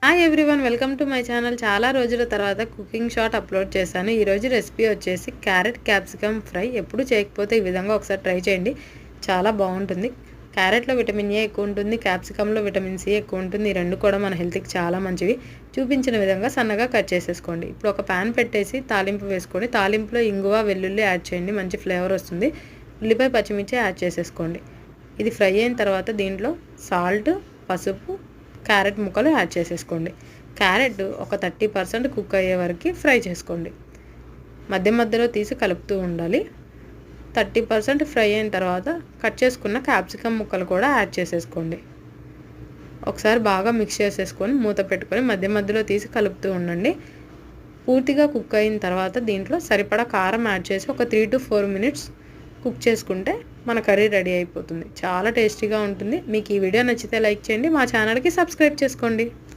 Hi everyone, welcome to my channel. చాలా రోజుల తర్వాత కుకింగ్ షాట్ అప్లోడ్ చేశాను. ఈరోజు రెసిపీ వచ్చేసి క్యారెట్ క్యాప్సికమ్ ఫ్రై. ఎప్పుడు చేయకపోతే ఈ విధంగా ఒకసారి ట్రై చేయండి, చాలా బాగుంటుంది. క్యారెట్లో విటమిన్ ఏ ఎక్కువ ఉంటుంది, క్యాప్సికంలో విటమిన్ సి ఎక్కువ ఉంటుంది. ఈ రెండు కూడా మన హెల్త్కి చాలా మంచివి. చూపించిన విధంగా సన్నగా కట్ చేసేసుకోండి. ఇప్పుడు ఒక ప్యాన్ పెట్టేసి తాలింపు వేసుకోండి. తాలింపులో ఇంగువ, వెల్లుల్లి యాడ్ చేయండి, మంచి ఫ్లేవర్ వస్తుంది. ఉల్లిపాయ, పచ్చిమిర్చి యాడ్ చేసేసుకోండి. ఇది ఫ్రై అయిన తర్వాత దీంట్లో సాల్ట్, పసుపు, క్యారెట్ ముక్కలు యాడ్ చేసేసుకోండి. క్యారెట్ ఒక 30% కుక్ అయ్యే వరకు ఫ్రై చేసుకోండి. మధ్య మధ్యలో తీసి కలుపుతూ ఉండాలి. 30% ఫ్రై అయిన తర్వాత కట్ చేసుకున్న క్యాప్సికమ్ ముక్కలు కూడా యాడ్ చేసేసుకోండి. ఒకసారి బాగా మిక్స్ చేసేసుకొని మూత పెట్టుకొని మధ్య మధ్యలో తీసి కలుపుతూ ఉండండి. పూర్తిగా కుక్ అయిన తర్వాత దీంట్లో సరిపడా కారం యాడ్ చేసి ఒక 3 to 4 minutes కుక్ చేసుకుంటే మన కర్రీ రెడీ అయిపోతుంది. చాలా టేస్టీగా ఉంటుంది. మీకు ఈ వీడియో నచ్చితే లైక్ చేయండి, మా ఛానల్కి సబ్స్క్రైబ్ చేసుకోండి.